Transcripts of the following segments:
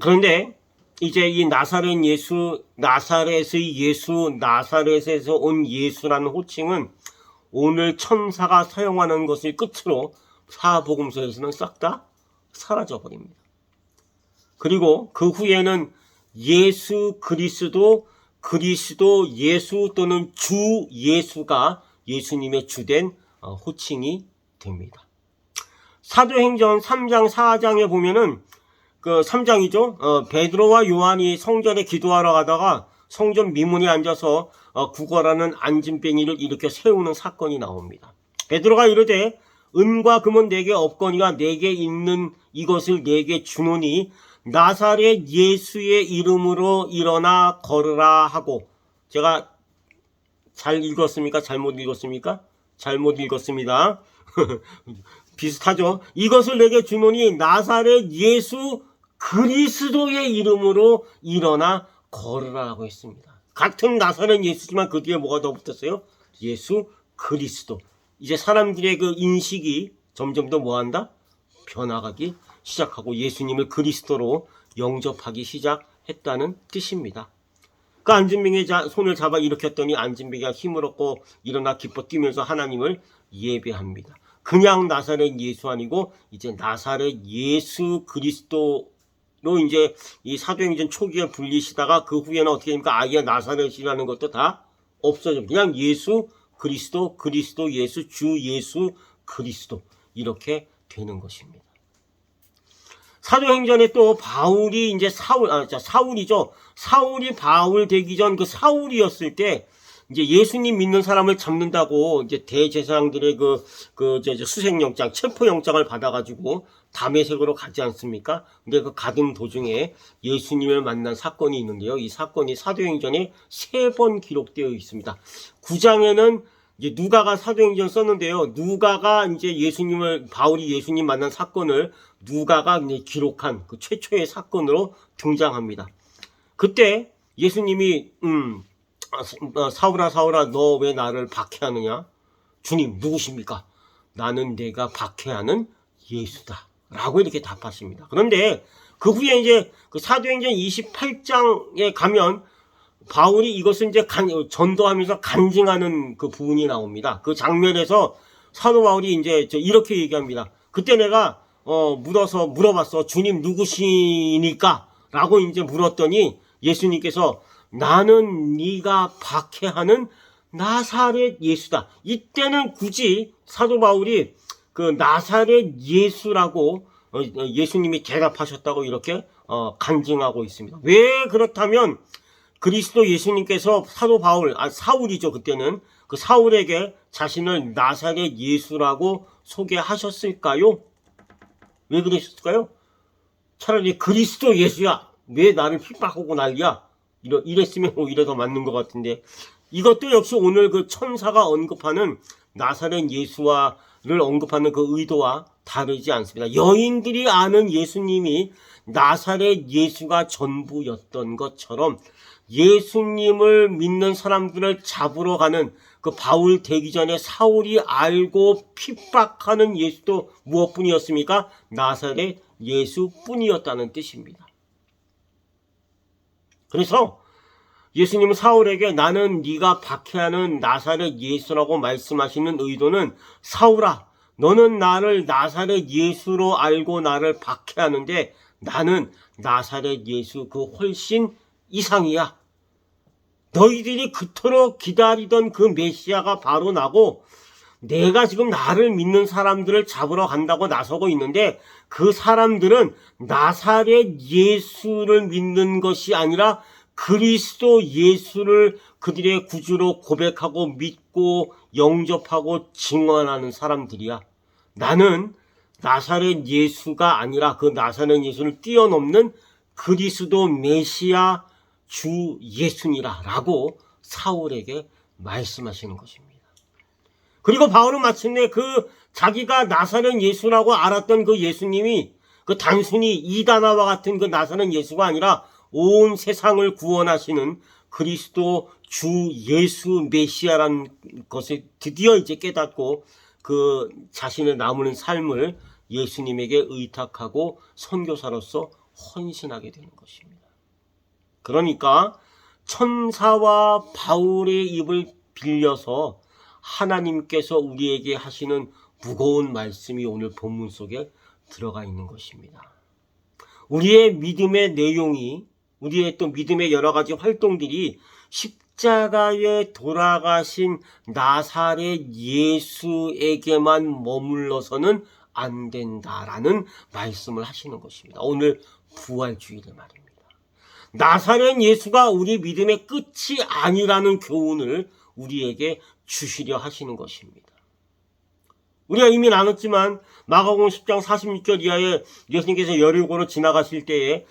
그런데 이제 이 나사렛 예수, 나사렛의 예수, 나사렛에서 온 예수라는 호칭은 오늘 천사가 사용하는 것을 끝으로 사복음서에서는 싹 다 사라져 버립니다. 그리고 그 후에는 예수 그리스도, 그리스도 예수 또는 주 예수가 예수님의 주된 호칭이 됩니다. 사도행전 3장 4장에 보면은 그 3장이죠. 베드로와 요한이 성전에 기도하러 가다가 성전 미문에 앉아서 구걸하는 안진뱅이를 일으켜 세우는 사건이 나옵니다. 베드로가 이르되 은과 금은 내게 없거니와 내게 있는 이것을 내게 주노니 나사렛 예수의 이름으로 일어나 걸으라 하고, 제가 잘 읽었습니까? 잘못 읽었습니까? 잘못 읽었습니다. 비슷하죠? 이것을 내게 주노니 나사렛 예수 그리스도의 이름으로 일어나 걸으라고 했습니다. 같은 나사렛 예수지만 그 뒤에 뭐가 더 붙었어요? 예수 그리스도. 이제 사람들의 그 인식이 점점 더 뭐한다? 변화가기 시작하고 예수님을 그리스도로 영접하기 시작했다는 뜻입니다. 그 안진뱅이의 손을 잡아 일으켰더니 안진뱅이가 힘을 얻고 일어나 기뻐 뛰면서 하나님을 예배합니다. 그냥 나사렛 예수 아니고 이제 나사렛 예수 그리스도로 이제 이 사도행전 초기에 불리시다가 그 후에는 어떻게 됩니까? 아예 나사렛이라는 것도 다 없어져. 그냥 예수 그리스도, 그리스도 예수, 주 예수 그리스도 이렇게 되는 것입니다. 사도행전에 또 바울이 이제 사울이죠. 사울이 바울 되기 전 그 사울이었을 때 이제 예수님 믿는 사람을 잡는다고 이제 대제사장들의 수색영장, 체포영장을 받아가지고 다메섹으로 가지 않습니까? 근데 그 가던 도중에 예수님을 만난 사건이 있는데요. 이 사건이 사도행전에 3번 기록되어 있습니다. 9장에는 이제 누가가 사도행전 썼는데요. 누가가 이제 바울이 예수님 만난 사건을 누가가 이제 기록한 그 최초의 사건으로 등장합니다. 그때 예수님이 사울아 사울아 너 왜 나를 박해하느냐? 주님 누구십니까? 나는 내가 박해하는 예수다 라고 이렇게 답하십니다. 그런데 그 후에 이제 그 사도행전 28장에 가면 바울이 이것을 이제 전도하면서 간증하는 그 부분이 나옵니다. 그 장면에서 사도 바울이 이제 이렇게 얘기합니다. 그때 내가 물어봤어. 주님 누구시니까? 라고 이제 물었더니 예수님께서 나는 네가 박해하는 나사렛 예수다. 이때는 굳이 사도 바울이 그 나사렛 예수라고 예수님이 대답하셨다고 이렇게 간증하고 있습니다. 왜 그렇다면 그리스도 예수님께서 사울이죠. 그때는 그 사울에게 자신을 나사렛 예수라고 소개하셨을까요? 왜 그러셨을까요? 차라리 그리스도 예수야. 왜 나를 핍박하고 난리야? 이랬으면 오히려 더 맞는 것 같은데, 이것도 역시 오늘 그 천사가 언급하는 나사렛 예수를 언급하는 그 의도와 다르지 않습니다. 여인들이 아는 예수님이 나사렛 예수가 전부였던 것처럼 예수님을 믿는 사람들을 잡으러 가는 그 바울 되기 전에 사울이 알고 핍박하는 예수도 무엇뿐이었습니까? 나사렛 예수뿐이었다는 뜻입니다. 그래서 예수님은 사울에게 나는 네가 박해하는 나사렛 예수라고 말씀하시는 의도는 사울아 너는 나를 나사렛 예수로 알고 나를 박해하는데 나는 나사렛 예수 그 훨씬 이상이야. 너희들이 그토록 기다리던 그 메시아가 바로 나고 내가 지금 나를 믿는 사람들을 잡으러 간다고 나서고 있는데 그 사람들은 나사렛 예수를 믿는 것이 아니라 그리스도 예수를 그들의 구주로 고백하고 믿고 영접하고 증언하는 사람들이야. 나는 나사렛 예수가 아니라 그 나사렛 예수를 뛰어넘는 그리스도 메시아 주 예수니라 라고 사울에게 말씀하시는 것입니다. 그리고 바울은 마침내 자기가 나사렛 예수라고 알았던 그 예수님이 그 단순히 이다나와 같은 그 나사렛 예수가 아니라 온 세상을 구원하시는 그리스도 주 예수 메시아라는 것을 드디어 이제 깨닫고 그 자신의 남은 삶을 예수님에게 의탁하고 선교사로서 헌신하게 되는 것입니다. 그러니까 천사와 바울의 입을 빌려서 하나님께서 우리에게 하시는 무거운 말씀이 오늘 본문 속에 들어가 있는 것입니다. 우리의 믿음의 내용이, 우리의 또 믿음의 여러 가지 활동들이 십자가에 돌아가신 나사렛 예수에게만 머물러서는 안 된다라는 말씀을 하시는 것입니다. 오늘 부활주일의 말입니다. 나사렛 예수가 우리 믿음의 끝이 아니라는 교훈을 우리에게 주시려 하시는 것입니다. 우리가 이미 나눴지만 마가복음 10장 46절 이하에 예수님께서 여리고로 지나가실 때에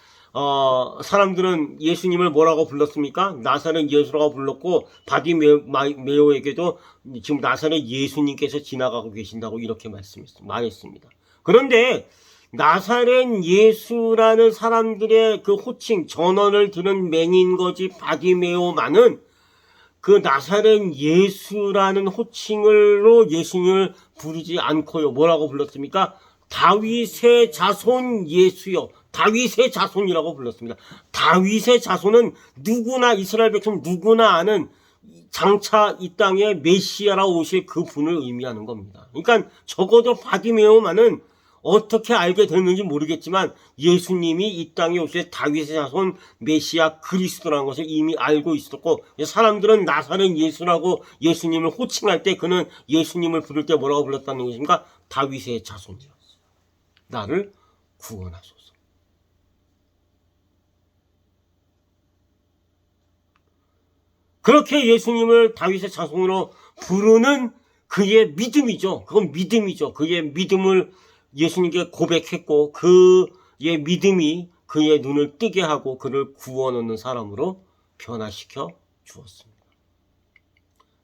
사람들은 예수님을 뭐라고 불렀습니까? 나사렛 예수라고 불렀고 바디메오에게도 지금 나사렛 예수님께서 지나가고 계신다고 이렇게 말했습니다. 그런데 나사렛 예수라는 사람들의 그 호칭, 전언을 들은 맹인거지 바디메오만은 그 나사렛 예수라는 호칭으로 예수님을 부르지 않고요. 뭐라고 불렀습니까? 다윗의 자손 예수요. 다윗의 자손이라고 불렀습니다. 다윗의 자손은 누구나, 이스라엘 백성 누구나 아는 장차 이 땅에 메시아라 오실 그 분을 의미하는 겁니다. 그러니까 적어도 바디메오만은 어떻게 알게 됐는지 모르겠지만 예수님이 이 땅에 오실 다윗의 자손 메시아 그리스도라는 것을 이미 알고 있었고, 사람들은 나사렛 예수라고 예수님을 호칭할 때 그는 예수님을 부를 때 뭐라고 불렀다는 것입니까? 다윗의 자손이었어요. 나를 구원하소서. 그렇게 예수님을 다윗의 자손으로 부르는 그의 믿음이죠. 그건 믿음이죠. 그의 믿음을 예수님께 고백했고 그의 믿음이 그의 눈을 뜨게 하고 그를 구원 얻는 사람으로 변화시켜 주었습니다.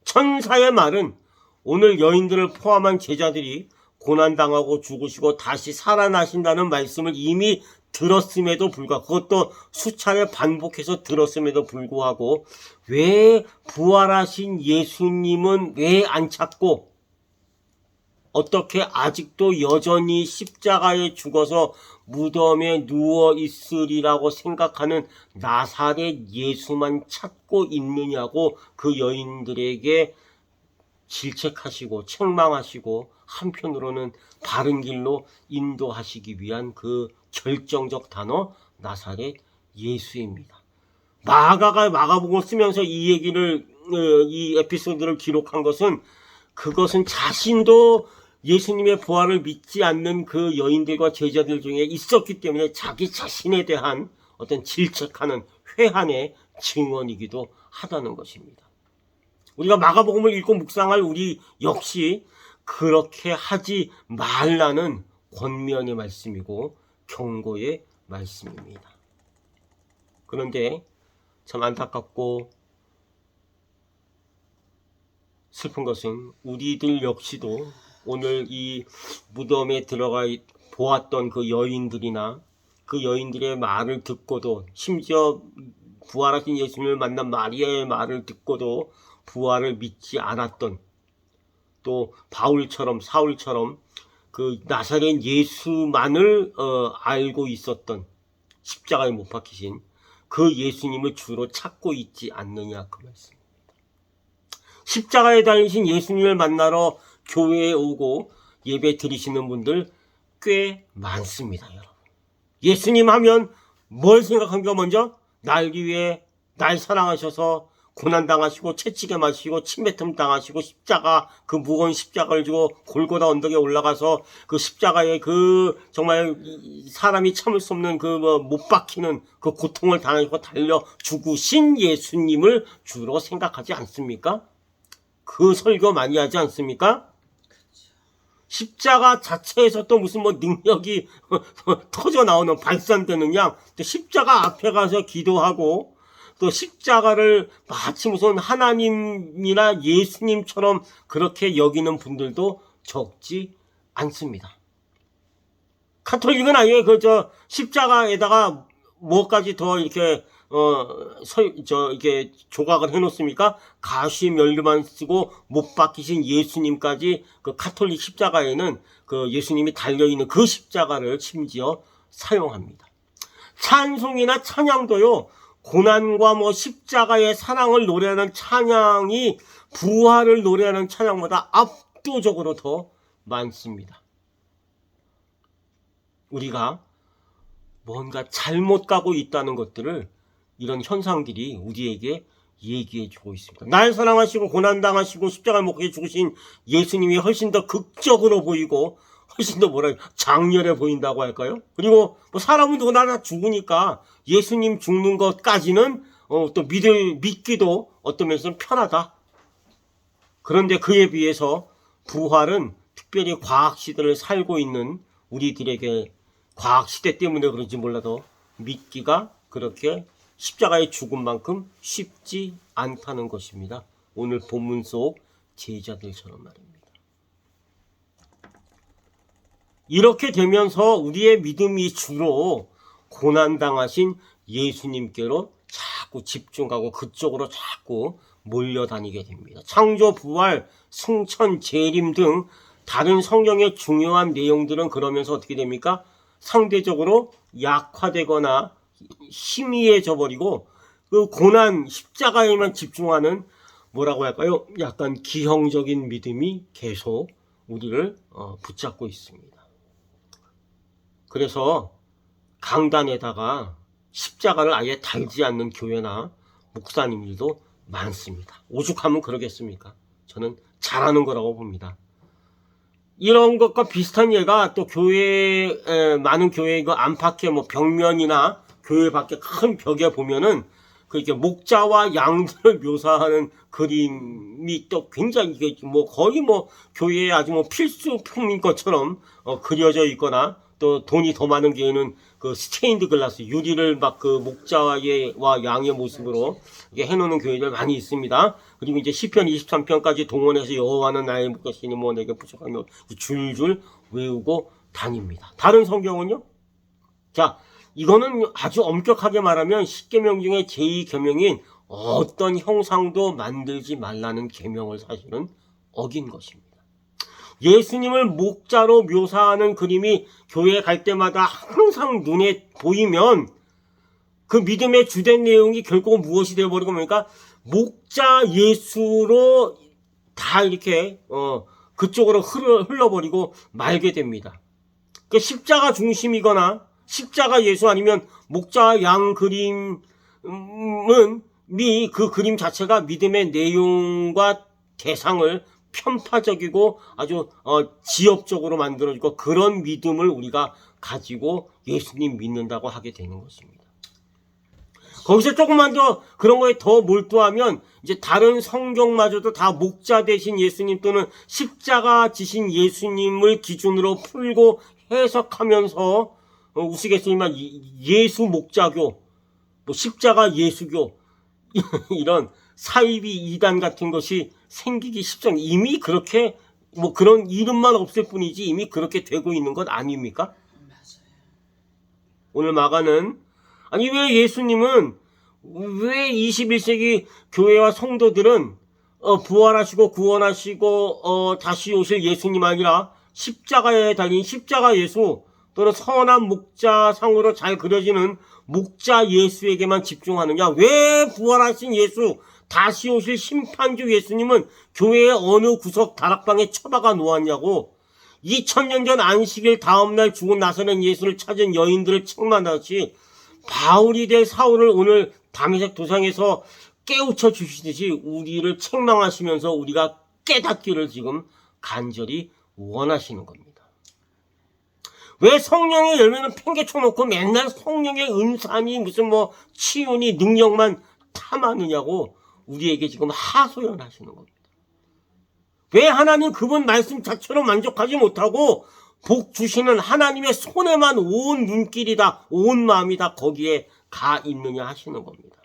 천사의 말은 오늘 여인들을 포함한 제자들이 고난당하고 죽으시고 다시 살아나신다는 말씀을 이미 들었음에도 불구하고, 그것도 수차례 반복해서 들었음에도 불구하고 왜 부활하신 예수님은 왜 안 찾고 어떻게 아직도 여전히 십자가에 죽어서 무덤에 누워 있으리라고 생각하는 나사렛 예수만 찾고 있느냐고 그 여인들에게 질책하시고 책망하시고 한편으로는 바른 길로 인도하시기 위한 그 결정적 단어 나사렛 예수입니다. 마가가 마가복음을 쓰면서 이 얘기를, 이 에피소드를 기록한 것은 그것은 자신도 예수님의 부활을 믿지 않는 그 여인들과 제자들 중에 있었기 때문에 자기 자신에 대한 어떤 질책하는 회한의 증언이기도 하다는 것입니다. 우리가 마가복음을 읽고 묵상할 우리 역시 그렇게 하지 말라는 권면의 말씀이고 경고의 말씀입니다. 그런데 참 안타깝고 슬픈 것은 우리들 역시도 오늘 이 무덤에 들어가 보았던 그 여인들이나 그 여인들의 말을 듣고도, 심지어 부활하신 예수님을 만난 마리아의 말을 듣고도 부활을 믿지 않았던, 또 바울처럼 사울처럼 그 나사렛 예수만을 알고 있었던, 십자가에 못 박히신 그 예수님을 주로 찾고 있지 않느냐, 그 말씀입니다. 십자가에 달리신 예수님을 만나러 교회에 오고 예배 드리시는 분들 꽤 많습니다, 여러분. 예수님 하면 뭘 생각한가? 먼저 날 위해 날 사랑하셔서 고난당하시고 채찍에 맞으시고 침뱉음 당하시고 십자가, 그 무거운 십자가를 지고 골고다 언덕에 올라가서 그 십자가에 그 정말 사람이 참을 수 없는 그 못 박히는 그 고통을 당하시고 달려 죽으신 예수님을 주로 생각하지 않습니까? 그 설교 많이 하지 않습니까? 십자가 자체에서 또 무슨 능력이 터져 나오는, 발산되는 양, 또 십자가 앞에 가서 기도하고 또 십자가를 마치 무슨 하나님이나 예수님처럼 그렇게 여기는 분들도 적지 않습니다. 카톨릭은 아예 십자가에다가 뭐까지 더 이렇게 이렇게 조각을 해놓습니까? 가시 면류만 쓰고 못 박히신 예수님까지 그 카톨릭 십자가에는 그 예수님이 달려있는 그 십자가를 심지어 사용합니다. 찬송이나 찬양도요, 고난과 뭐 십자가의 사랑을 노래하는 찬양이 부활을 노래하는 찬양보다 압도적으로 더 많습니다. 우리가 뭔가 잘못 가고 있다는 것들을 이런 현상들이 우리에게 얘기해 주고 있습니다. 날 사랑하시고 고난당하시고 십자가를 못 박혀 죽으신 예수님이 훨씬 더 극적으로 보이고 훨씬 더 장렬해 보인다고 할까요? 그리고 뭐 사람은 누구나 다 죽으니까 예수님 죽는 것까지는 또 믿기도 어떤 면에서는 편하다. 그런데 그에 비해서 부활은 특별히 과학시대를 살고 있는 우리들에게 과학시대 때문에 그런지 몰라도 믿기가 그렇게 십자가의 죽음만큼 쉽지 않다는 것입니다. 오늘 본문 속 제자들처럼 말입니다. 이렇게 되면서 우리의 믿음이 주로 고난당하신 예수님께로 자꾸 집중하고 그쪽으로 자꾸 몰려다니게 됩니다. 창조, 부활, 승천, 재림 등 다른 성경의 중요한 내용들은 그러면서 어떻게 됩니까? 상대적으로 약화되거나 희미해져 버리고 그 고난, 십자가에만 집중하는 뭐라고 할까요? 약간 기형적인 믿음이 계속 우리를 붙잡고 있습니다. 그래서 강단에다가 십자가를 아예 달지 않는 교회나 목사님들도 많습니다. 오죽하면 그러겠습니까? 저는 잘하는 거라고 봅니다. 이런 것과 비슷한 예가 또 많은 교회 그 안팎의 뭐 벽면이나 교회 밖에 큰 벽에 보면은 그렇게 목자와 양들을 묘사하는 그림이 또 굉장히 뭐 거의 뭐 교회에 아주 뭐 필수품인 것처럼 그려져 있거나 또 돈이 더 많은 교회는 그 스테인드 글라스 유리를 막 그 목자와 양의 모습으로 이렇게 해놓는 교회들 많이 있습니다. 그리고 이제 시편 23편까지 동원해서 여호와는 나의 목자시니 뭐 내게 부족하며 줄줄 외우고 다닙니다. 다른 성경은요? 자, 이거는 아주 엄격하게 말하면 10계명 중에 제2계명인 어떤 형상도 만들지 말라는 계명을 사실은 어긴 것입니다. 예수님을 목자로 묘사하는 그림이 교회에 갈 때마다 항상 눈에 보이면 그 믿음의 주된 내용이 결국 무엇이 되어버리고 뭡니까? 목자 예수로 다 이렇게 그쪽으로 흘러버리고 말게 됩니다. 그 십자가 중심이거나 십자가 예수 아니면 목자 양 그림은 그 그림 자체가 믿음의 내용과 대상을 편파적이고 아주 지엽적으로 만들어지고 그런 믿음을 우리가 가지고 예수님 믿는다고 하게 되는 것입니다. 거기서 조금만 더 그런 거에 더 몰두하면 이제 다른 성경마저도 다 목자 되신 예수님 또는 십자가 지신 예수님을 기준으로 풀고 해석하면서 우스갯소리만 예수 목자교, 뭐 십자가 예수교 이런 사이비 이단 같은 것이 생기기 쉽죠. 이미 그렇게 뭐 그런 이름만 없을 뿐이지 이미 그렇게 되고 있는 것 아닙니까? 오늘 마가는 아니 왜 예수님은 왜 21세기 교회와 성도들은 부활하시고 구원하시고 다시 오실 예수님 아니라 십자가에 달린 십자가 예수 또는 선한 목자상으로 잘 그려지는 목자 예수에게만 집중하느냐? 왜 부활하신 예수 다시 오실 심판주 예수님은 교회의 어느 구석 다락방에 처박아 놓았냐고. 2000년 전 안식일 다음날 죽은 나사렛 예수를 찾은 여인들을 책망하듯이 바울이 될 사울을 오늘 다메섹 도상에서 깨우쳐 주시듯이 우리를 책망하시면서 우리가 깨닫기를 지금 간절히 원하시는 겁니다. 왜 성령의 열매는 팽개쳐놓고 맨날 성령의 은사니 무슨 뭐 치유니 능력만 탐하느냐고 우리에게 지금 하소연하시는 겁니다. 왜 하나님 그분 말씀 자체로 만족하지 못하고 복 주시는 하나님의 손에만 온 눈길이 다 온 마음이 다 거기에 가 있느냐 하시는 겁니다.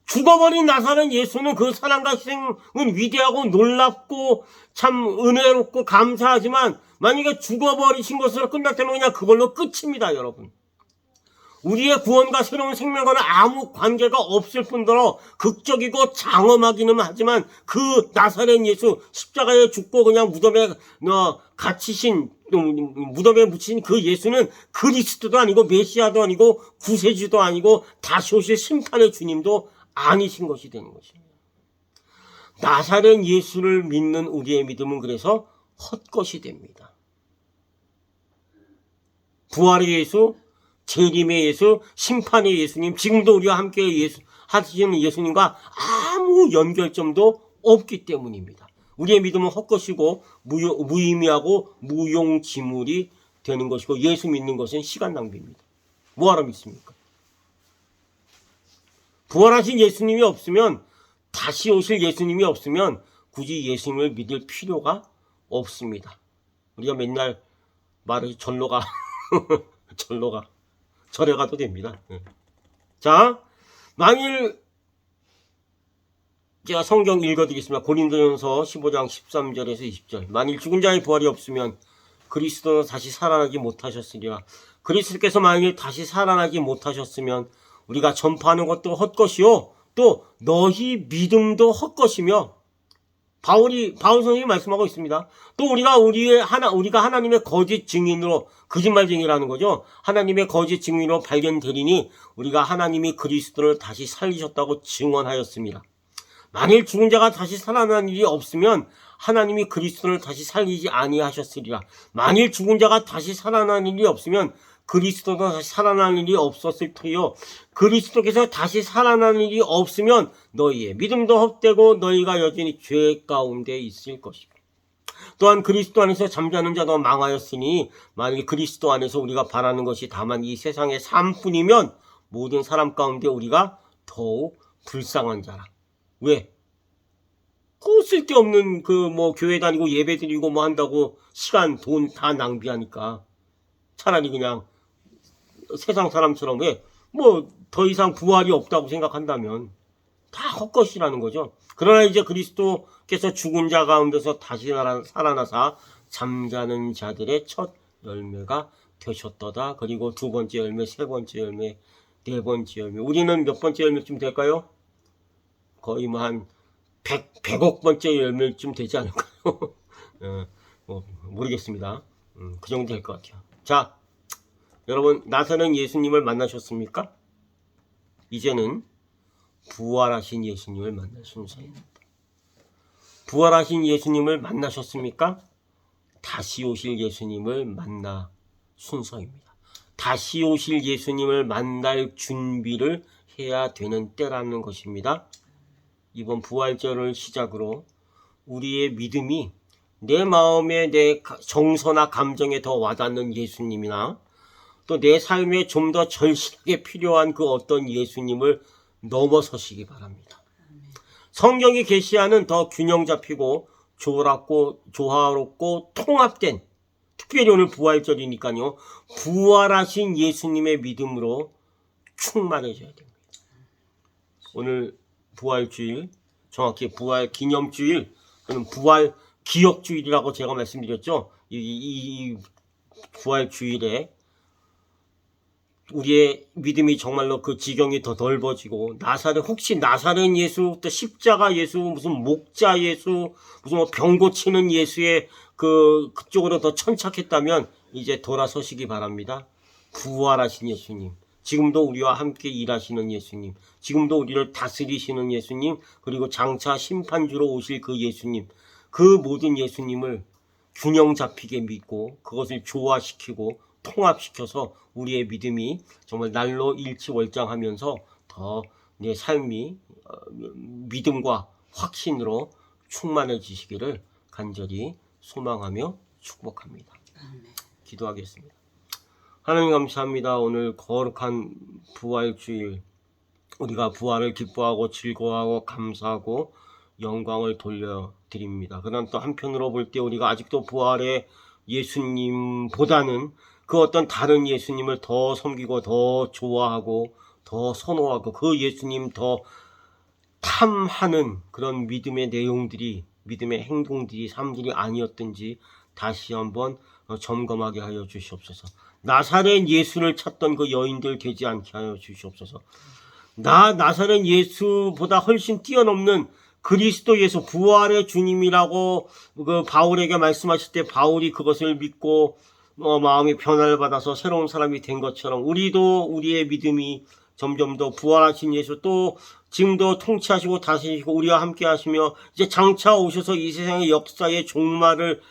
죽어버린 나사렛 예수는 그 사랑과 희생은 위대하고 놀랍고 참 은혜롭고 감사하지만 만약에 죽어버리신 것으로 끝났다면 그냥 그걸로 끝입니다, 여러분. 우리의 구원과 새로운 생명과는 아무 관계가 없을 뿐더러 극적이고 장엄하기는 하지만 그 나사렛 예수 십자가에 죽고 그냥 무덤에 갇히신 또 무덤에 묻힌 그 예수는 그리스도도 아니고 메시아도 아니고 구세주도 아니고 다시 오실 심판의 주님도 아니신 것이 되는 것입니다. 나사렛 예수를 믿는 우리의 믿음은 그래서 헛것이 됩니다. 부활의 예수, 재림의 예수, 심판의 예수님, 지금도 우리와 함께 하시는 예수님과 아무 연결점도 없기 때문입니다. 우리의 믿음은 헛것이고 무의미하고 무용지물이 되는 것이고 예수 믿는 것은 시간 낭비입니다. 뭐하러 믿습니까? 부활하신 예수님이 없으면, 다시 오실 예수님이 없으면 굳이 예수님을 믿을 필요가 없습니다. 우리가 맨날 말을 절로 가 절에 가도 됩니다. 자, 만일 제가 성경 읽어드리겠습니다. 고린도전서 15장 13절에서 20절. 만일 죽은 자의 부활이 없으면 그리스도는 다시 살아나지 못하셨으리라. 그리스도께서 만일 다시 살아나지 못하셨으면 우리가 전파하는 것도 헛것이요 또 너희 믿음도 헛것이며, 바울 선생님이 말씀하고 있습니다. 또 우리가 하나님의 거짓 증인으로, 거짓말쟁이라는 거죠. 하나님의 거짓 증인으로 발견되리니 우리가 하나님이 그리스도를 다시 살리셨다고 증언하였습니다. 만일 죽은 자가 다시 살아난 일이 없으면 하나님이 그리스도를 다시 살리지 아니하셨으리라. 만일 죽은 자가 다시 살아난 일이 없으면 그리스도가 다시 살아난 일이 없었을 터이요. 그리스도께서 다시 살아난 일이 없으면 너희의 믿음도 헛되고 너희가 여전히 죄 가운데 있을 것이다. 또한 그리스도 안에서 잠자는 자도 망하였으니 만일 그리스도 안에서 우리가 바라는 것이 다만 이 세상의 삶뿐이면 모든 사람 가운데 우리가 더욱 불쌍한 자라. 왜? 쓸데없는 교회 다니고 예배 드리고 한다고 시간, 돈 다 낭비하니까 차라리 그냥 세상 사람처럼 더 이상 부활이 없다고 생각한다면 다 헛것이라는 거죠. 그러나 이제 그리스도께서 죽은 자 가운데서 다시 살아나사 잠자는 자들의 첫 열매가 되셨도다. 그리고 두 번째 열매, 세 번째 열매, 네 번째 열매. 우리는 몇 번째 열매쯤 될까요? 거의 한 100억 번째 열매쯤 되지 않을까요? 모르겠습니다. 그 정도 될 것 같아요. 자, 여러분, 나사렛 예수님을 만나셨습니까? 이제는 부활하신 예수님을 만날 순서입니다. 부활하신 예수님을 만나셨습니까? 다시 오실 예수님을 만나 순서입니다. 다시 오실 예수님을 만날 준비를 해야 되는 때라는 것입니다. 이번 부활절을 시작으로 우리의 믿음이 내 마음에, 내 정서나 감정에 더 와닿는 예수님이나 또 내 삶에 좀 더 절실하게 필요한 그 어떤 예수님을 넘어서시기 바랍니다. 성경이 계시하는 더 균형 잡히고 조화롭고 통합된, 특별히 오늘 부활절이니까요, 부활하신 예수님의 믿음으로 충만해져야 됩니다. 오늘 부활주일, 정확히 부활 기념주일, 또는 부활 기억주일이라고 제가 말씀드렸죠. 이 부활주일에 우리의 믿음이 정말로 그 지경이 더 넓어지고, 혹시 나사렛 예수, 또 십자가 예수, 무슨 목자 예수, 무슨 병 고치는 예수의 그쪽으로 더 천착했다면 이제 돌아서시기 바랍니다. 부활하신 예수님, 지금도 우리와 함께 일하시는 예수님, 지금도 우리를 다스리시는 예수님, 그리고 장차 심판주로 오실 그 예수님, 그 모든 예수님을 균형 잡히게 믿고 그것을 조화시키고 통합시켜서 우리의 믿음이 정말 날로 일치월장하면서 더 내 삶이 믿음과 확신으로 충만해지시기를 간절히 소망하며 축복합니다. 기도하겠습니다. 하나님 감사합니다. 오늘 거룩한 부활주일, 우리가 부활을 기뻐하고 즐거워하고 감사하고 영광을 돌려드립니다. 그러나 또 한편으로 볼 때 우리가 아직도 부활의 예수님보다는 그 어떤 다른 예수님을 더 섬기고 더 좋아하고 더 선호하고 그 예수님 더 탐하는 그런 믿음의 내용들이, 믿음의 행동들이, 삶들이 아니었든지 다시 한번 점검하게 하여 주시옵소서. 나사렛 예수를 찾던 그 여인들 되지 않게 하여 주시옵소서. 나사렛 예수보다 훨씬 뛰어넘는 그리스도 예수 부활의 주님이라고 그 바울에게 말씀하실 때 바울이 그것을 믿고 마음의 변화를 받아서 새로운 사람이 된 것처럼 우리도 우리의 믿음이 점점 더 부활하신 예수 또 지금도 통치하시고 다스리시고 우리와 함께 하시며 이제 장차 오셔서 이 세상의 역사의 종말을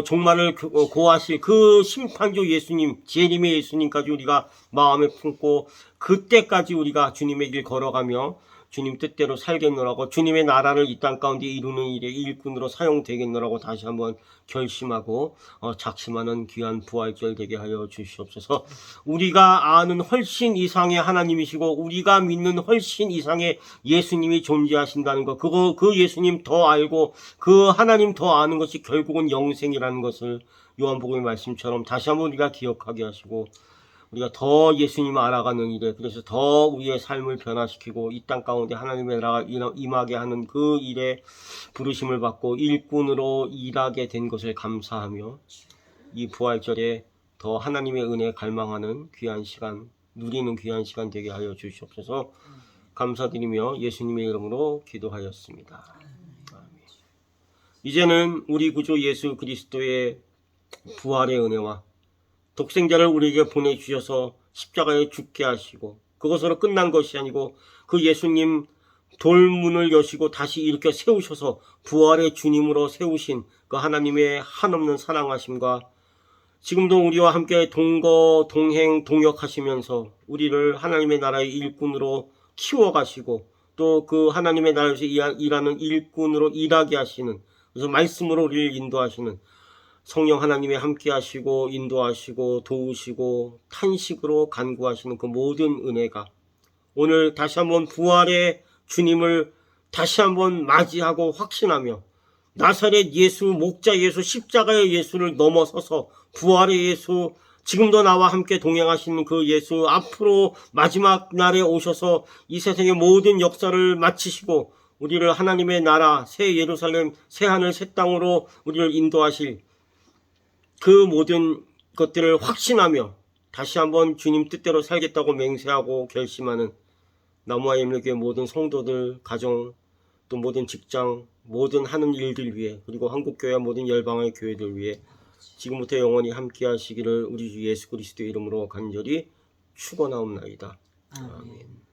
종말을 고하실 그 심판조 예수님, 재림의 예수님까지 우리가 마음에 품고 그때까지 우리가 주님의 길 걸어가며 주님 뜻대로 살겠노라고 주님의 나라를 이 땅 가운데 이루는 일에 일꾼으로 사용되겠노라고 다시 한번 결심하고 작심하는 귀한 부활절 되게 하여 주시옵소서. 우리가 아는 훨씬 이상의 하나님이시고 우리가 믿는 훨씬 이상의 예수님이 존재하신다는 것, 그 예수님 더 알고 그 하나님 더 아는 것이 결국은 영생이라는 것을 요한복음의 말씀처럼 다시 한번 우리가 기억하게 하시고 우리가 더 예수님을 알아가는 일에 그래서 더 우리의 삶을 변화시키고 이 땅 가운데 하나님의 나라가 임하게 하는 그 일에 부르심을 받고 일꾼으로 일하게 된 것을 감사하며 이 부활절에 더 하나님의 은혜에 갈망하는 귀한 시간 누리는 귀한 시간 되게 하여 주시옵소서. 감사드리며 예수님의 이름으로 기도하였습니다. 아멘. 이제는 우리 구주 예수 그리스도의 부활의 은혜와 독생자를 우리에게 보내주셔서 십자가에 죽게 하시고 그것으로 끝난 것이 아니고 그 예수님 돌문을 여시고 다시 일으켜 세우셔서 부활의 주님으로 세우신 그 하나님의 한없는 사랑하심과 지금도 우리와 함께 동행 동역하시면서 우리를 하나님의 나라의 일꾼으로 키워가시고 또 그 하나님의 나라에서 일하는 일꾼으로 일하게 하시는 그래서 말씀으로 우리를 인도하시는 성령 하나님이 함께 하시고 인도하시고 도우시고 탄식으로 간구하시는 그 모든 은혜가 오늘 다시 한번 부활의 주님을 다시 한번 맞이하고 확신하며 나사렛 예수, 목자 예수, 십자가의 예수를 넘어서서 부활의 예수, 지금도 나와 함께 동행하시는 그 예수 앞으로 마지막 날에 오셔서 이 세상의 모든 역사를 마치시고 우리를 하나님의 나라, 새 예루살렘, 새 하늘, 새 땅으로 우리를 인도하실 그 모든 것들을 확신하며 다시 한번 주님 뜻대로 살겠다고 맹세하고 결심하는 나무와 엠력교회 모든 성도들, 가정, 또 모든 직장, 모든 하는 일들 위해 그리고 한국교회와 모든 열방의 교회들 위해 지금부터 영원히 함께 하시기를 우리 주 예수 그리스도의 이름으로 간절히 축원하옵나이다. 아멘.